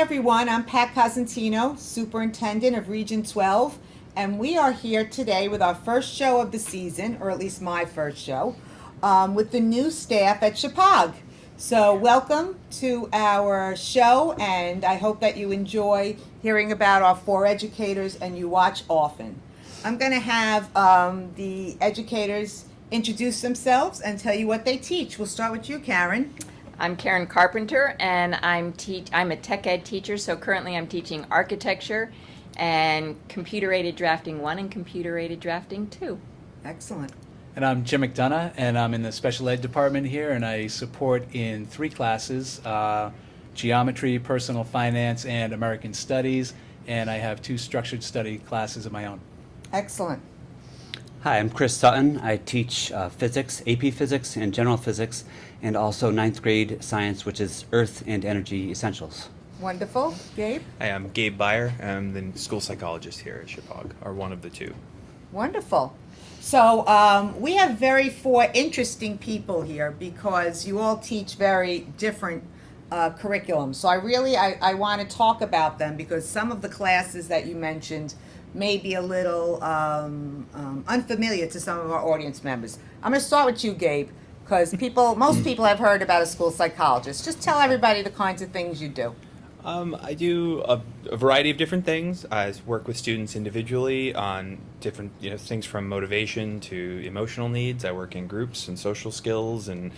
everyone, I'm Pat Cosentino, Superintendent of Region 12, and we are here today with our first show of the season, or at least my first show, with the new staff at Shepaug. So welcome to our show, and I hope that you enjoy hearing about our 4 educators and you watch often. I'm going to have the educators introduce themselves and tell you what they teach. We'll start with you, Karen. I'm Karen Carpenter, and I'm a tech ed teacher, so currently I'm teaching architecture and computer-aided drafting 1 and computer-aided drafting 2. Excellent. And I'm Jim McDonough, and I'm in the special ed department here, and I support in 3 classes, geometry, personal finance, and American studies, and I have 2 structured study classes of my own. Excellent. Hi, I'm Chris Sutton. I teach physics, AP physics, and general physics, and also 9th grade science, which is Earth and Energy Essentials. Wonderful. Gabe? Hi, I'm Gabe Beyer. I'm the school psychologist here at Shepaug, or one of the 2. Wonderful. So we have 4 interesting people here because you all teach very different curriculums. So I want to talk about them because some of the classes that you mentioned may be a little unfamiliar to some of our audience members. I'm going to start with you, Gabe, because most people have heard about a school psychologist. Just tell everybody the kinds of things you do. I do a variety of different things. I work with students individually on different things from motivation to emotional needs. I work in groups and social skills and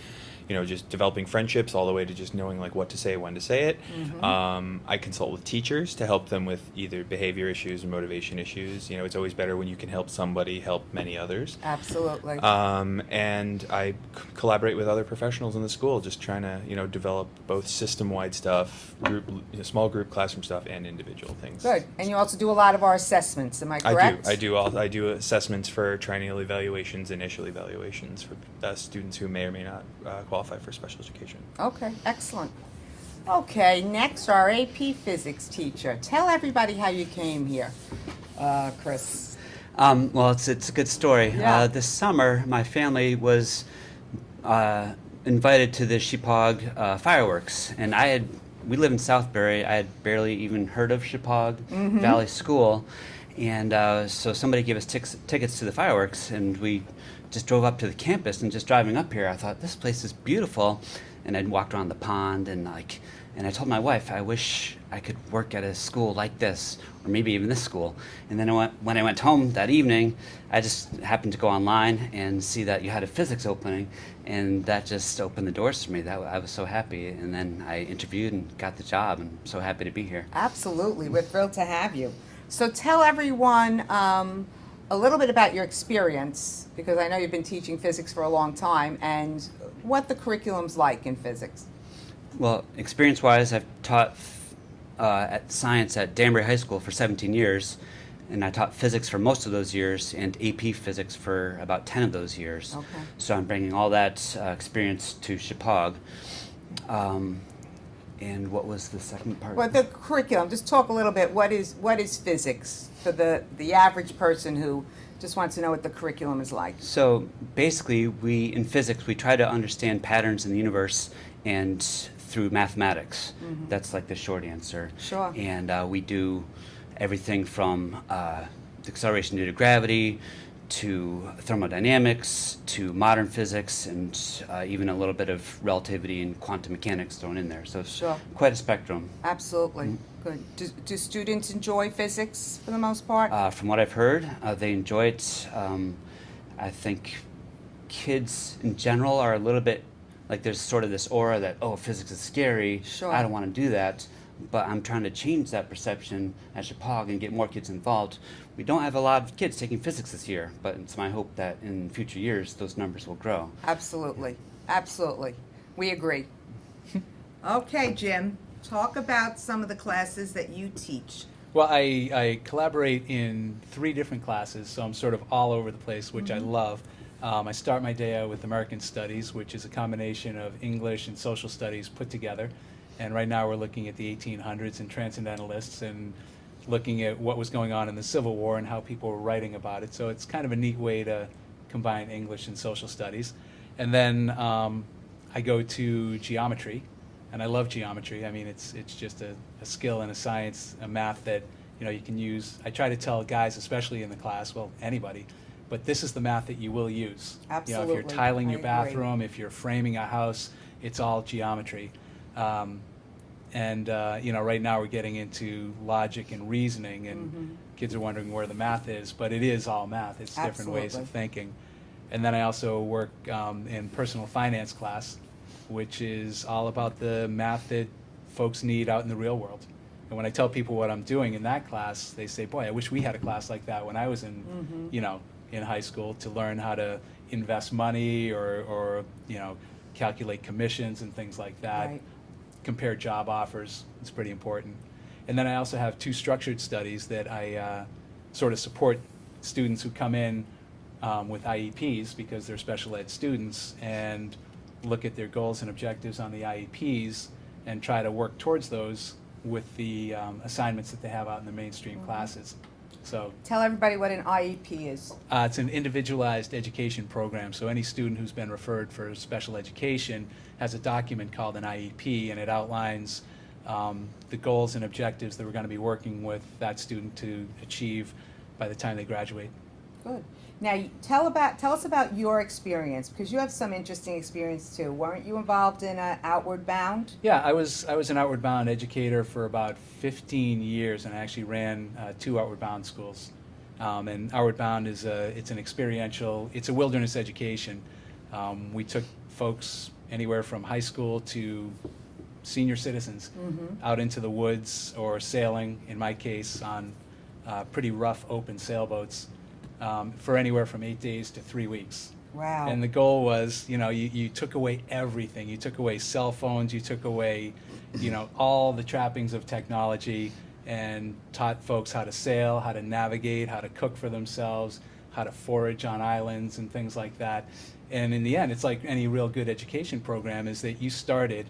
just developing friendships all the way to just knowing what to say, when to say it. Mm-hmm. I consult with teachers to help them with either behavior issues or motivation issues. It's always better when you can help somebody help many others. Absolutely. And I collaborate with other professionals in the school, just trying to develop both system-wide stuff, small group classroom stuff, and individual things. Good. And you also do a lot of our assessments, am I correct? I do assessments for triennial evaluations, initial evaluations for students who may or may not qualify for special education. Okay, excellent. Okay, next, our AP physics teacher. Tell everybody how you came here, Chris. Well, it's a good story. Yeah. This summer, my family was invited to the Shepaug fireworks, and we live in Southbury. I had barely even heard of Shepaug Valley School, and so somebody gave us tickets to the fireworks, and we just drove up to the campus. And just driving up here, I thought, this place is beautiful. And I'd walked around the pond, and I told my wife, I wish I could work at a school like this, or maybe even this school. And then when I went home that evening, I just happened to go online and see that you had a physics opening, and that just opened the doors for me. I was so happy. And then I interviewed and got the job, and I'm so happy to be here. Absolutely. We're thrilled to have you. So tell everyone a little bit about your experience, because I know you've been teaching physics for a long time, and what the curriculum's like in physics. Well, experience-wise, I've taught at science at Danbury High School for 17 years, and I taught physics for most of those years, and AP physics for about 10 of those years. Okay. So I'm bringing all that experience to Shepaug. And what was the second part? Well, the curriculum, just talk a little bit, what is physics for the average person who just wants to know what the curriculum is like? So basically, in physics, we try to understand patterns in the universe and through mathematics. Mm-hmm. That's like the short answer. Sure. And we do everything from the acceleration due to gravity to thermodynamics to modern physics, and even a little bit of relativity and quantum mechanics thrown in there. So it's Sure. quite a spectrum. Absolutely. Good. Do students enjoy physics for the most part? From what I've heard, they enjoy it. I think kids in general are a little bit like, there's sort of this aura that, physics is scary. Sure. I don't want to do that. But I'm trying to change that perception at Shepaug and get more kids involved. We don't have a lot of kids taking physics this year, but it's my hope that in future years those numbers will grow. Absolutely. Absolutely. We agree. Okay, Jim, talk about some of the classes that you teach. Well, I collaborate in 3 different classes, so I'm sort of all over the place, which I love. I start my day out with American Studies, which is a combination of English and social studies put together. And right now we're looking at the 1800s and transcendentalists and looking at what was going on in the Civil War and how people were writing about it. So it's kind of a neat way to combine English and social studies. And then I go to geometry, and I love geometry. I mean, it's just a skill and a science, a math that, you know, you can use. I try to tell guys, especially in the class, well, anybody, but this is the math that you will use. You know, if Absolutely. you're tiling I your agree. bathroom, if you're framing a house, it's all geometry. You know, right now we're getting into logic and reasoning, and kids are wondering where the math is, but it is all math. It's different ways of Absolutely. thinking. And then I also work in personal finance class, which is all about the math that folks need out in the real world. And when I tell people what I'm doing in that class, they say, boy, I wish we had a class like that when I was in, you know, in high school, to learn how to invest money or you know, calculate commissions and things like that. Right. Compare job offers. It's pretty important. And then I also have 2 structured studies that I sort of support students who come in with IEPs, because they're special ed students, and look at their goals and objectives on the IEPs and try to work towards those with the assignments that they have out in the mainstream classes. So Tell everybody what an IEP is. it's an individualized education program. So any student who's been referred for special education has a document called an IEP, and it outlines the goals and objectives that we're going to be working with that student to achieve by the time they graduate. Good. Now, tell us about your experience, because you have some interesting experience too. Weren't you involved in Outward Bound? Yeah, I was an Outward Bound educator for about 15 years, and I actually ran 2 Outward Bound schools. And Outward Bound is it's an experiential, it's a wilderness education. We took folks anywhere from high school to senior citizens out into the woods, or sailing, in my case, on pretty rough open sailboats, for anywhere from 8 days to 3 weeks. Wow. And the goal was, you know, you took away everything. You took away cell phones, you took away, you know, all the trappings of technology, and taught folks how to sail, how to navigate, how to cook for themselves, how to forage on islands and things like that. And in the end, it's like any real good education program, is that you started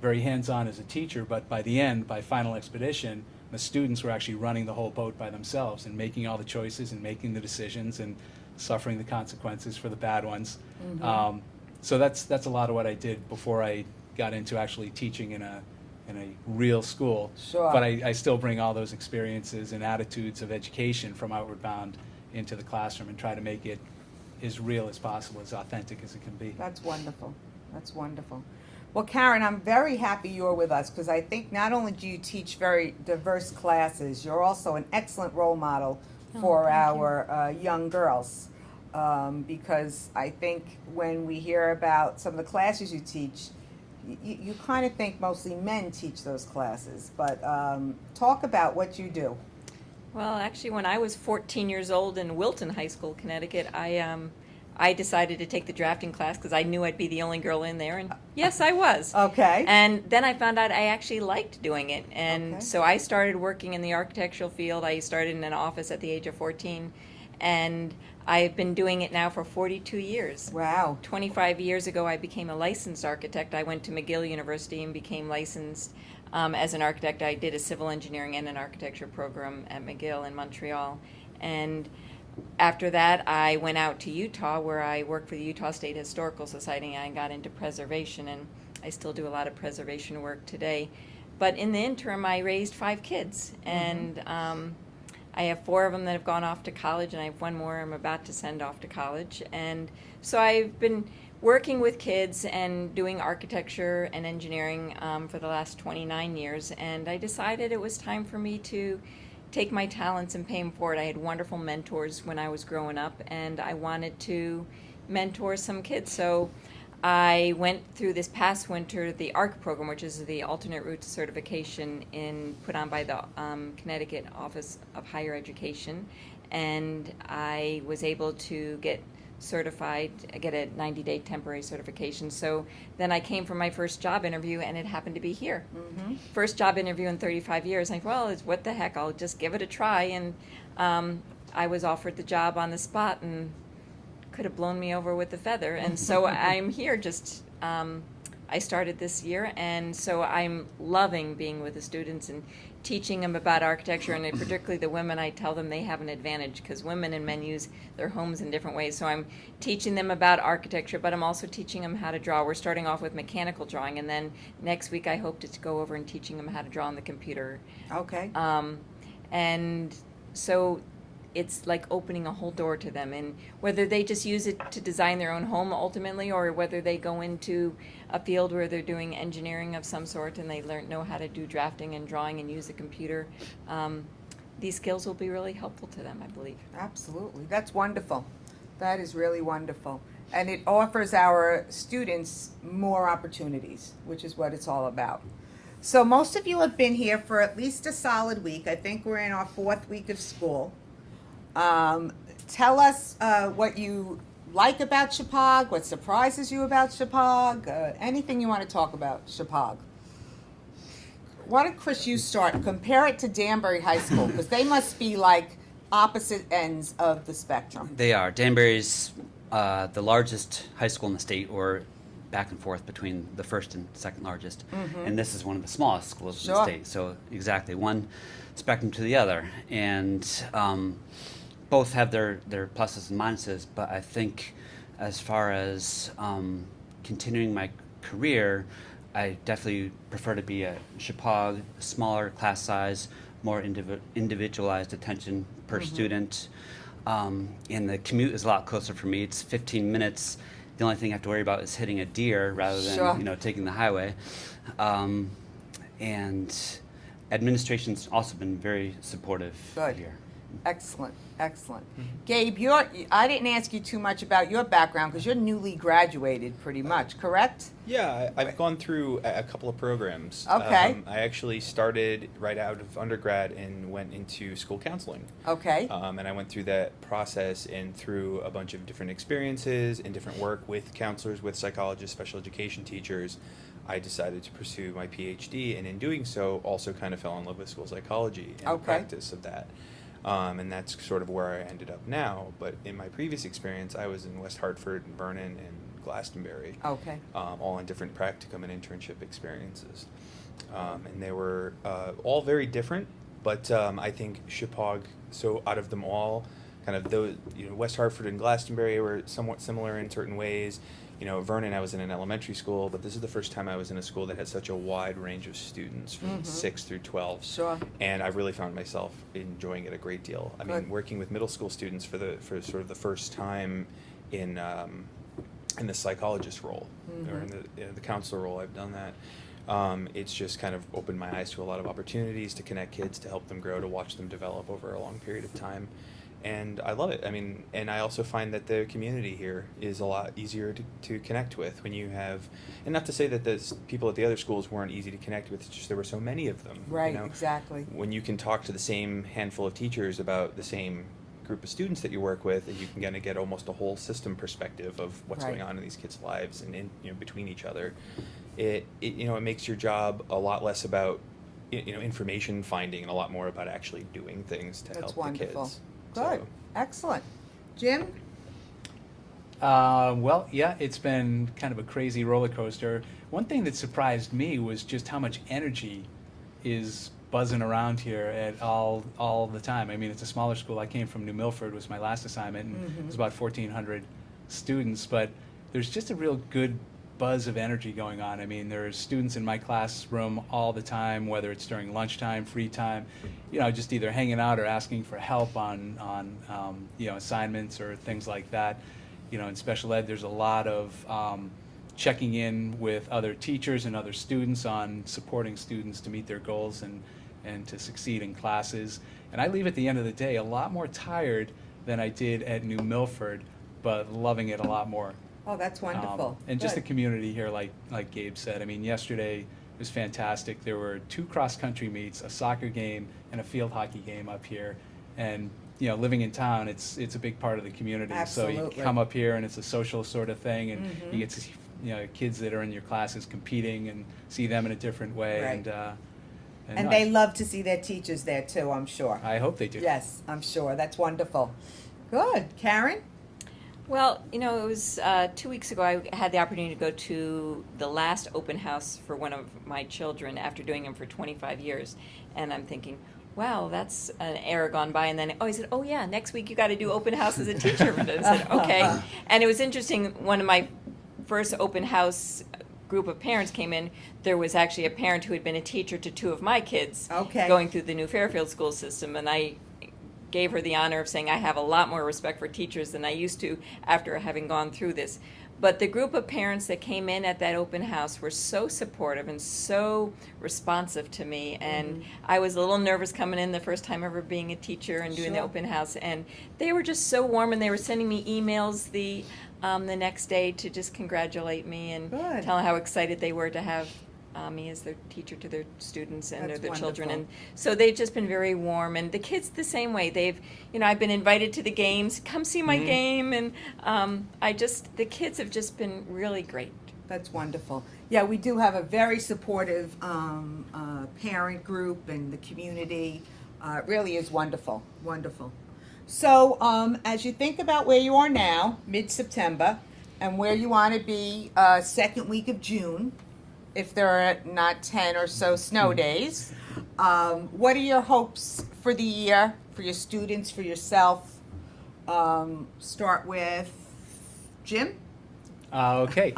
very hands-on as a teacher, but by the end, by final expedition, the students were actually running the whole boat by themselves and making all the choices and making the decisions and suffering the consequences for the bad ones. So that's a lot of what I did before I got into actually teaching in a real school. Sure. But I still bring all those experiences and attitudes of education from Outward Bound into the classroom and try to make it as real as possible, as authentic as it can be. That's wonderful. That's wonderful. Well, Karen, I'm very happy you're with us, because I think not only do you teach very diverse classes, you're also an excellent role model for our young girls. Because I think when we hear about some of the classes you teach, you kind of think mostly men teach those classes. But talk about what you do. Well, actually, when I was 14 years old in Wilton High School, Connecticut, I decided to take the drafting class because I knew I'd be the only girl in there, and yes, I was. Okay. And then I found out I actually liked doing it, and Okay. so I started working in the architectural field. I started in an office at the age of 14, and I've been doing it now for 42 years. Wow. 25 years ago, I became a licensed architect. I went to McGill University and became licensed as an architect. I did a civil engineering and an architecture program at McGill in Montreal. And after that, I went out to Utah, where I worked for the Utah State Historical Society, and I got into preservation, and I still do a lot of preservation work today. But in the interim, I raised 5 kids, and I have 4 of them that have gone off to college, and I have 1 more I'm about to send off to college. And so I've been working with kids and doing architecture and engineering for the last 29 years, and I decided it was time for me to take my talents and pay them forward. I had wonderful mentors when I was growing up, and I wanted to mentor some kids. So I went through this past winter the ARC program, which is the alternate route to certification put on by the Connecticut Office of Higher Education, and I was able to get certified, get a 90-day temporary certification. So then I came for my first job interview, and it happened to be here. First job interview in 35 years. I thought, well, what the heck, I'll just give it a try. And I was offered the job on the spot, and could have blown me over with a feather. And so I'm here just, I started this year, and so I'm loving being with the students and teaching them about architecture, and particularly the women, I tell them they have an advantage because women and men use their homes in different ways. So I'm teaching them about architecture, but I'm also teaching them how to draw. We're starting off with mechanical drawing, and then next week I hope to go over and teaching them how to draw on the computer. Okay. And so it's like opening a whole door to them, and whether they just use it to design their own home ultimately, or whether they go into a field where they're doing engineering of some sort and they know how to do drafting and drawing and use a computer, these skills will be really helpful to them, I believe. Absolutely. That's wonderful. That is really wonderful. And it offers our students more opportunities, which is what it's all about. So most of you have been here for at least a solid week. I think we're in our 4th week of school. Tell us what you like about Shepaug, what surprises you about Shepaug, anything you want to talk about Shepaug. Why don't, Chris, you start? Compare it to Danbury High School, because they must be like opposite ends of the spectrum. They are. Danbury's the largest high school in the state, or back and forth between the first and second largest. And this is one of the smallest schools in the state. So exactly, one spectrum to the other. And both have their pluses and minuses, but I think as far as continuing my career, I definitely prefer to be at Shepaug, smaller class size, more individualized attention per student. And the commute is a lot closer for me. It's 15 minutes. The only thing I have to worry about is hitting a deer rather than taking the highway. And administration's also been very supportive here. Excellent, excellent. Gabe, I didn't ask you too much about your background because you're newly graduated pretty much, correct? Yeah, I've gone through a couple of programs. Okay. I actually started right out of undergrad and went into school counseling. Okay. And I went through that process and through a bunch of different experiences and different work with counselors, with psychologists, special education teachers. I decided to pursue my PhD, and in doing so, also kind of fell in love with school psychology and the practice of that. And that's sort of where I ended up now. But in my previous experience, I was in West Hartford and Vernon and Glastonbury. Okay. All in different practicum and internship experiences. And they were all very different, but I think Shepaug, so out of them all, kind of those, West Hartford and Glastonbury were somewhat similar in certain ways. Vernon, I was in an elementary school, but this is the first time I was in a school that had such a wide range of students from 6 through 12. Sure. And I've really found myself enjoying it a great deal. I mean, working with middle school students for sort of the first time in the psychologist role or in the counselor role, I've done that. It's just kind of opened my eyes to a lot of opportunities to connect kids, to help them grow, to watch them develop over a long period of time. And I love it. I mean, and I also find that the community here is a lot easier to connect with when you have, and not to say that the people at the other schools weren't easy to connect with, it's just there were so many of them. Right, exactly. When you can talk to the same handful of teachers about the same group of students that you work with, and you can kind of get almost a whole system perspective of what's going on in these kids' lives and in between each other, it makes your job a lot less about information finding and a lot more about actually doing things to help the kids. Good. Excellent. Jim? Well, yeah, it's been kind of a crazy roller coaster. One thing that surprised me was just how much energy is buzzing around here at all the time. I mean, it's a smaller school. I came from New Milford, was my last assignment, and it was about 1,400 students, but there's just a real good buzz of energy going on. I mean, there's students in my classroom all the time, whether it's during lunchtime, free time, just either hanging out or asking for help on assignments or things like that. In special ed, there's a lot of checking in with other teachers and other students on supporting students to meet their goals and to succeed in classes. And I leave at the end of the day a lot more tired than I did at New Milford, but loving it a lot more. Oh, that's wonderful. And just the community here, like Gabe said. I mean, yesterday was fantastic. There were 2 cross-country meets, a soccer game, and a field hockey game up here. And living in town, it's a big part of the community. Absolutely. So you come up here, and it's a social sort of thing, and you get to see kids that are in your classes competing and see them in a different way. Right. And they love to see their teachers there too, I'm sure. I hope they do. Yes, I'm sure. That's wonderful. Good. Karen? Well, it was 2 weeks ago I had the opportunity to go to the last open house for one of my children after doing them for 25 years. And I'm thinking, wow, that's an era gone by. And then he said, oh yeah, next week you got to do open house as a teacher. And I said, okay. And it was interesting, one of my first open house group of parents came in, there was actually a parent who had been a teacher to two of my kids going through the new Fairfield school system. And I gave her the honor of saying I have a lot more respect for teachers than I used to after having gone through this. But the group of parents that came in at that open house were so supportive and so responsive to me. And I was a little nervous coming in the first time ever being a teacher and doing the open house. And they were just so warm, and they were sending me emails the next day to just congratulate me and tell how excited they were to have me as their teacher to their students and their children. And so they've just been very warm, and the kids the same way. They've, I've been invited to the games, come see my game, and the kids have just been really great. That's wonderful. Yeah, we do have a very supportive parent group, and the community really is wonderful, wonderful. So as you think about where you are now, mid-September, and where you want to be second week of June, if there are not 10 or so snow days, what are your hopes for the year, for your students, for yourself? Start with Jim? Okay.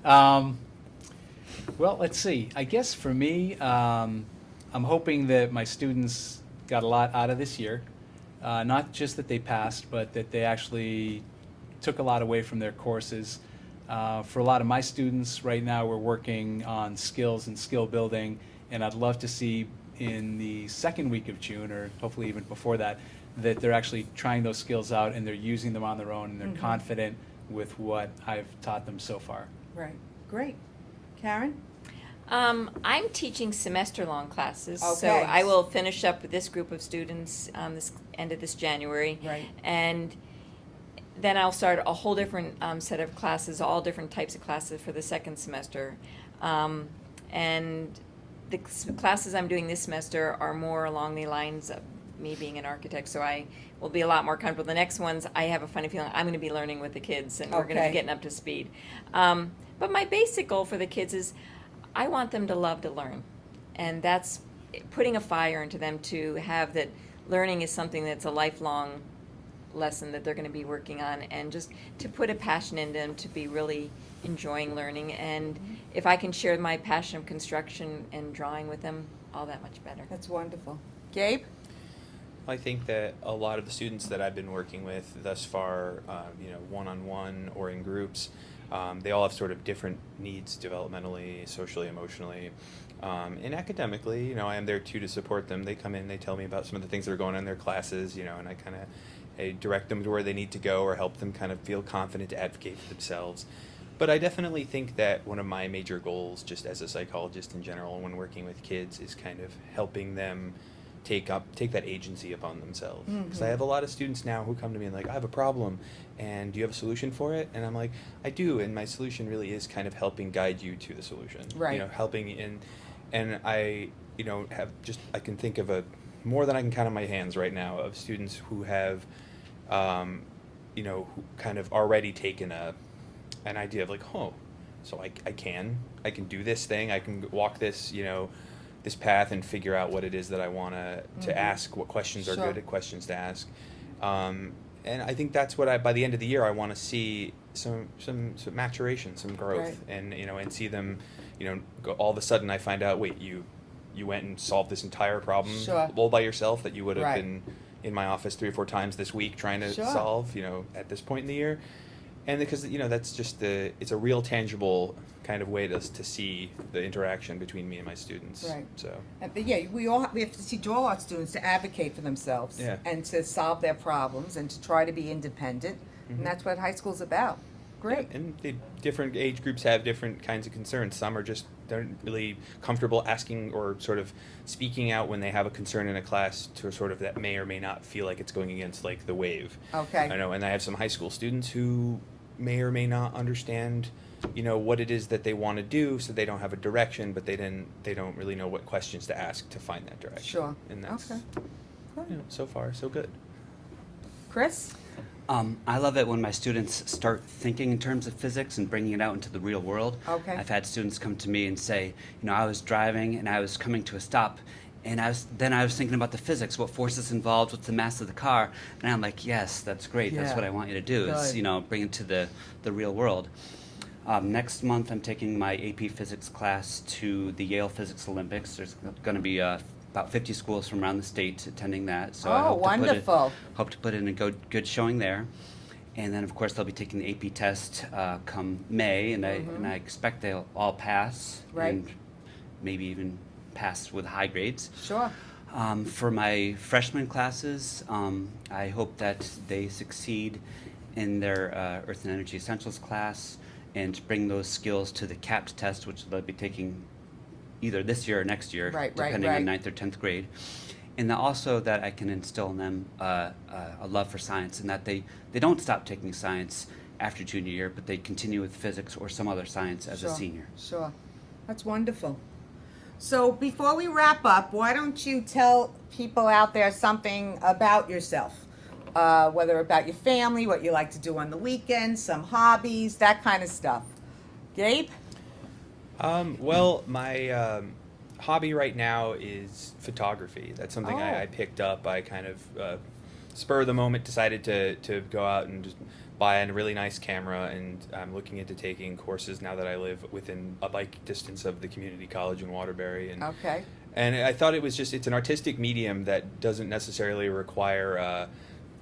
Well, let's see. I guess for me, I'm hoping that my students got a lot out of this year. Not just that they passed, but that they actually took a lot away from their courses. For a lot of my students right now, we're working on skills and skill building, and I'd love to see in the second week of June, or hopefully even before that, that they're actually trying those skills out and they're using them on their own, and they're confident with what I've taught them so far. Right. Great. Karen? I'm teaching semester-long classes, so Okay. I will finish up with this group of students this end of this January. Right. And then I'll start a whole different set of classes, all different types of classes for the second semester. And the classes I'm doing this semester are more along the lines of me being an architect, so I will be a lot more comfortable. The next ones, I have a funny feeling I'm going to be learning with the kids, and we're going to be getting up to speed. But my basic goal for the kids is I want them to love to learn. And that's putting a fire into them to have that learning is something that's a lifelong lesson that they're going to be working on, and just to put a passion in them to be really enjoying learning. And if I can share my passion of construction and drawing with them, all that much better. That's wonderful. Gabe? I think that a lot of the students that I've been working with thus far, one-on-one or in groups, they all have sort of different needs developmentally, socially, emotionally, and academically. I am there too to support them. They come in, they tell me about some of the things that are going on in their classes, and I kind of direct them to where they need to go, or help them kind of feel confident to advocate for themselves. But I definitely think that one of my major goals, just as a psychologist in general, when working with kids, is kind of helping them take that agency upon themselves. Because I have a lot of students now who come to me and like, I have a problem, and do you have a solution for it? And I'm like, I do, and my solution really is kind of helping guide you to the solution. Right. Helping and I I can think of more than I can count on my hands right now of students who have, who kind of already taken an idea of like, so I can do this thing, I can walk this, this path and figure out what it is that I want to ask, what questions are good at questions to ask. And I think that's what by the end of the year, I want to see some maturation, some growth, and and see them, all of a sudden I find out, wait, you went and solved this entire problem all by yourself that you would have been in my office 3 or 4 times this week trying to solve, at this point in the year. And because, that's just it's a real tangible kind of way to see the interaction between me and my students. Right. So. But yeah, we have to teach all our students to advocate for themselves and to solve their problems and to try to be independent. And that's what high school's about. Great. Yeah, and the different age groups have different kinds of concerns. Some are they're really comfortable asking or sort of speaking out when they have a concern in a class to sort of that may or may not feel like it's going against like the wave. Okay. I know, and I have some high school students who may or may not understand, what it is that they want to do, so they don't have a direction, but they don't really know what questions to ask to find that direction. Sure. And that's Okay. so far so good. Chris? I love it when my students start thinking in terms of physics and bringing it out into the real world. Okay. I've had students come to me and say, I was driving and I was coming to a stop, and I was thinking about the physics, what forces involved, what's the mass of the car, and I'm like, yes, that's great. That's Yeah. what I want you to do is Good. bring it to the real world. Next month, I'm taking my AP Physics class to the Yale Physics Olympics. There's going to be about 50 schools from around the state attending that. So I Oh, wonderful. hope to put in a good showing there. And then, of course, they'll be taking the AP test come May, and I expect they'll all pass, Right. and maybe even pass with high grades. Sure. For my freshman classes, I hope that they succeed in their Earth and Energy Essentials class and bring those skills to the CAPT test, which they'll be taking either this year or next year, Right, depending on right. 9th or 10th grade. And then also that I can instill in them a love for science, and that they don't stop taking science after junior year, but they continue with physics or some other science as a Sure. senior. Sure. That's wonderful. So before we wrap up, why don't you tell people out there something about yourself? Whether about your family, what you like to do on the weekends, some hobbies, that kind of stuff. Gabe? Well, my hobby right now is photography. That's something Oh. I picked up. I kind of spur of the moment decided to go out and just buy a really nice camera, and I'm looking into taking courses now that I live within a bike distance of the community college in Waterbury. And Okay. and I thought it's an artistic medium that doesn't necessarily require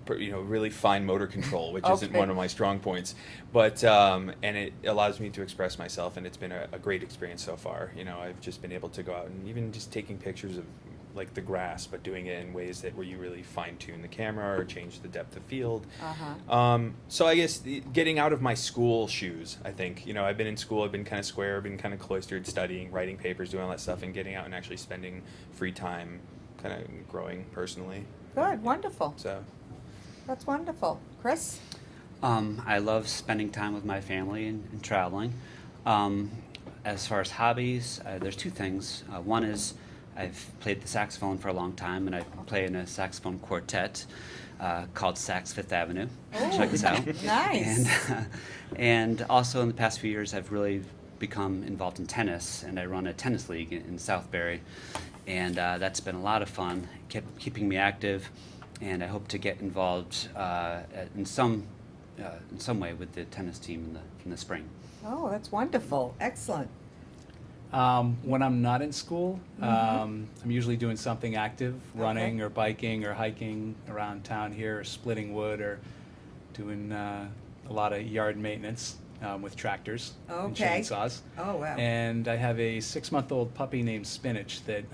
really fine motor control, which isn't Okay. one of my strong points. But and it allows me to express myself, and it's been a great experience so far. I've just been able to go out and even just taking pictures of like the grass, but doing it in ways where you really fine tune the camera or change the depth of field. So I guess getting out of my school shoes, I think, I've been in school, I've been kind of square, I've been kind of cloistered, studying, writing papers, doing all that stuff, and getting out and actually spending free time kind of growing personally. Good. Wonderful. So That's wonderful. Chris? I love spending time with my family and traveling. As far as hobbies, there's two things. One is I've played the saxophone for a long time, and I play in a saxophone quartet called Sax Fifth Avenue. Check us out. Nice. And also in the past few years, I've really become involved in tennis, and I run a tennis league in Southbury, and that's been a lot of fun, keeping me active, and I hope to get involved in some way with the tennis team in the spring. Oh, that's wonderful. Excellent. When I'm not in school, I'm usually doing something active, running or biking or hiking around town here, or splitting wood, or doing a lot of yard maintenance with tractors and Okay. chainsaws. Oh, wow. And I have a 6-month-old puppy named Spinach that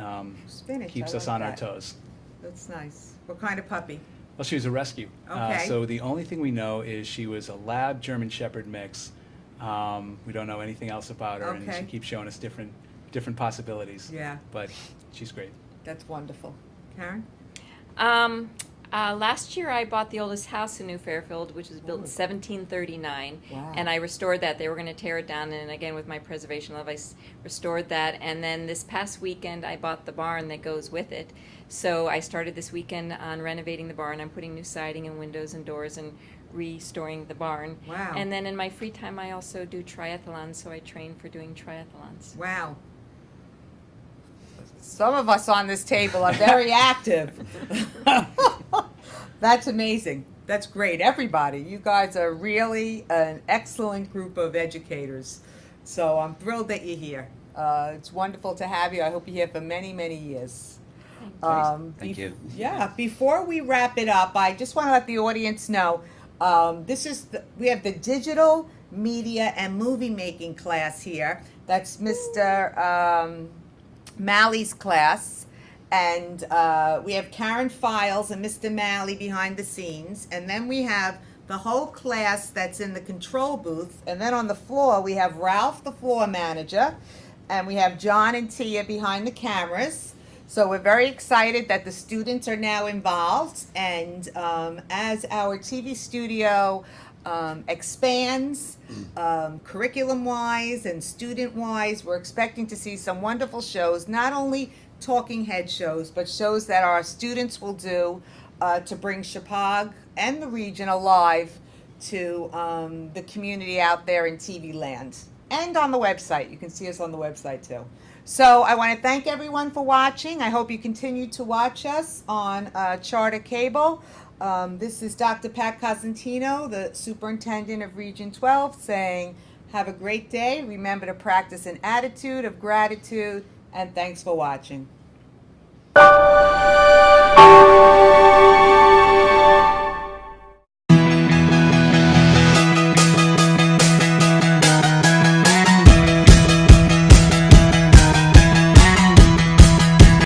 Spinach, keeps I us like on our that. toes. That's nice. What kind of puppy? Well, she was a rescue. Okay. So the only thing we know is she was a lab German Shepherd mix. We don't know anything else about her, and Okay. she keeps showing us different possibilities. Yeah. But she's great. That's wonderful. Karen? Last year I bought the oldest house in New Fairfield, which was built in Ooh. 1739. Wow. And I restored that. They were going to tear it down, and again with my preservation love, restored that. And then this past weekend I bought the barn that goes with it. So I started this weekend on renovating the barn. I'm putting new siding and windows and doors and restoring the barn. Wow. And then in my free time I also do triathlons, so I train for doing triathlons. Wow. Some of us on this table are very active. That's amazing. That's great. Everybody, you guys are really an excellent group of educators. So I'm thrilled that you're here. It's wonderful to have you. I hope you're here for many, many years. Thank you. Yeah. Before we wrap it up, I just want to let the audience know we have the digital media and movie making class here. That's Mr. Malley's class. And we have Karen Files and Mr. Malley behind the scenes. And then we have the whole class that's in the control booth. And then on the floor, we have Ralph, the floor manager. And we have John and Tia behind the cameras. So we're very excited that the students are now involved. And as our TV studio expands curriculum-wise and student-wise, we're expecting to see some wonderful shows, not only talking head shows, but shows that our students will do to bring Shepaug and the region alive to the community out there in TV land and on the website. You can see us on the website too. So I want to thank everyone for watching. I hope you continue to watch us on Charter Cable. This is Dr. Pat Cosentino, the Superintendent of Region 12, saying have a great day. Remember to practice an attitude of gratitude, and thanks for watching.